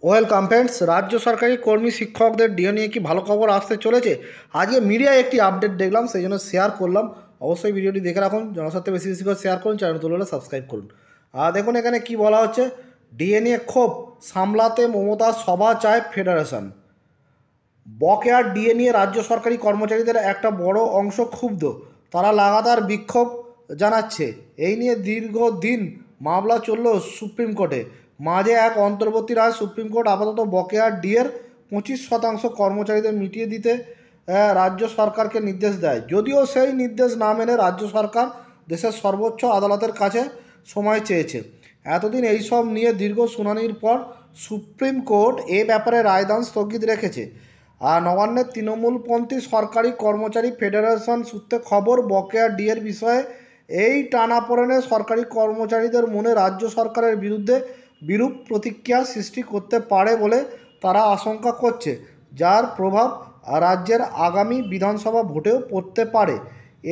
Welcome friends. রাজ্য সরকারি কর্মী শিক্ষকদের ডিএ নিয়ে কি ভালো খবর আসতে চলেছে? আজকে মিডিয়ায় একটি আপডেট দেখলাম, সেই জন্য শেয়ার করলাম। অবশ্যই ভিডিওটি দেখে রাখুন, জনস্বার্থে বেশি বেশি করে শেয়ার করুন, চ্যানেল তুলে সাবস্ক্রাইব করুন। আর দেখুন এখানে কি বলা হচ্ছে, ডিএ নিয়ে ক্ষোভ সামলাতে মমতার সভা চায় ফেডারেশন। বকেয়া ডিএ নিয়ে রাজ্য সরকারি কর্মচারীদের একটা বড় অংশ ক্ষুব্ধ। তারা লাগাতার বিক্ষোভ জানাচ্ছে। এই নিয়ে দীর্ঘদিন মামলা চলল সুপ্রিম কোর্টে। মাঝে এক অন্তর্বর্তী রায় সুপ্রিম কোর্ট আপাতত বকেয়া ডিএর 25% কর্মচারীদের মিটিয়ে দিতে রাজ্য সরকারকে নির্দেশ দেয়। যদিও সেই নির্দেশ না মেনে রাজ্য সরকার দেশের সর্বোচ্চ আদালতের কাছে সময় চেয়েছে। এতদিন এইসব নিয়ে দীর্ঘ শুনানির পর সুপ্রিম কোর্ট এ ব্যাপারে রায়দান স্থগিত রেখেছে। আর নবান্নের তৃণমূলপন্থী সরকারি কর্মচারী ফেডারেশন সূত্রে খবর, বকেয়া ডিএর বিষয়ে এই টানাপোড়েনে সরকারি কর্মচারীদের মনে রাজ্য সরকারের বিরুদ্ধে বিরূপ প্রতিক্রিয়া সৃষ্টি করতে পারে বলে তারা আশঙ্কা করছে, যার প্রভাব রাজ্যের আগামী বিধানসভা ভোটেও পড়তে পারে।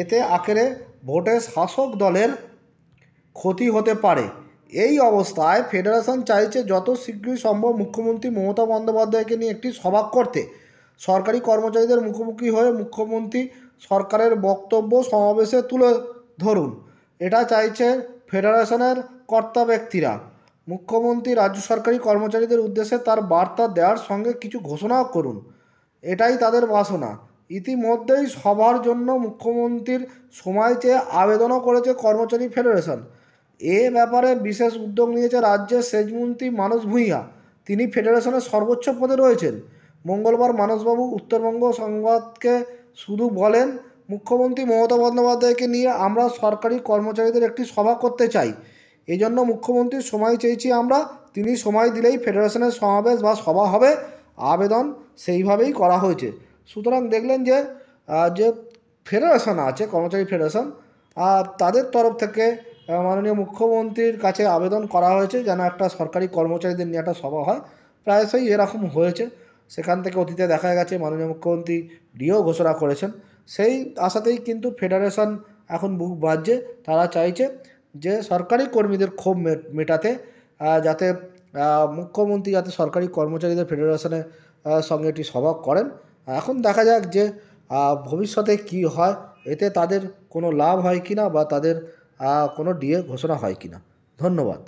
এতে আখেরে ভোটে শাসক দলের ক্ষতি হতে পারে। এই অবস্থায় ফেডারেশন চাইছে যত শীঘ্রই সম্ভব মুখ্যমন্ত্রী মমতা বন্দ্যোপাধ্যায়কে নিয়ে একটি সভা করতে। সরকারি কর্মচারীদের মুখোমুখি হয়ে মুখ্যমন্ত্রী সরকারের বক্তব্য সমাবেশে তুলে ধরুন, এটা চাইছে ফেডারেশনের কর্তা ব্যক্তিরা। মুখ্যমন্ত্রী রাজ্য সরকারি কর্মচারীদের উদ্দেশ্যে তার বার্তা দেওয়ার সঙ্গে কিছু ঘোষণাও করুন, এটাই তাদের বাসনা। ইতিমধ্যেই সভার জন্য মুখ্যমন্ত্রীর সময় চেয়ে আবেদনও করেছে কর্মচারী ফেডারেশন। এ ব্যাপারে বিশেষ উদ্যোগ নিয়েছে রাজ্যের সেচমন্ত্রী মানস ভূঁইয়া। তিনি ফেডারেশনের সর্বোচ্চ পদে রয়েছেন। মঙ্গলবার মানসবাবু উত্তরবঙ্গ সংবাদকে শুধু বলেন, মুখ্যমন্ত্রী মমতা বন্দ্যোপাধ্যায়কে নিয়ে আমরা সরকারি কর্মচারীদের একটি সভা করতে চাই। এই জন্য মুখ্যমন্ত্রীর সময় চেয়েছি আমরা। তিনি সময় দিলেই ফেডারেশনের সমাবেশ বা সভা হবে। আবেদন সেইভাবেই করা হয়েছে। সুতরাং দেখলেন যে যে ফেডারেশন আছে, কর্মচারী ফেডারেশন, তাদের তরফ থেকে মাননীয় মুখ্যমন্ত্রীর কাছে আবেদন করা হয়েছে যেন একটা সরকারি কর্মচারীদের নিয়ে একটা সভা হয়। প্রায়শই এরকম হয়েছে। সেখান থেকে অতীতে দেখা গেছে মাননীয় মুখ্যমন্ত্রী ডিও ঘোষণা করেছেন। সেই আশাতেই কিন্তু ফেডারেশন এখন বুক বাঁধছে। তারা চাইছে যে সরকারি কর্মীদের ক্ষোভ মেটাতে যাতে মুখ্যমন্ত্রী যাতে সরকারি কর্মচারীদের ফেডারেশনের সঙ্গে একটি সভা করেন। এখন দেখা যাক যে ভবিষ্যতে কি হয়, এতে তাদের কোনো লাভ হয় কি না বা তাদের কোনো ডিএ ঘোষণা হয় কি না। ধন্যবাদ।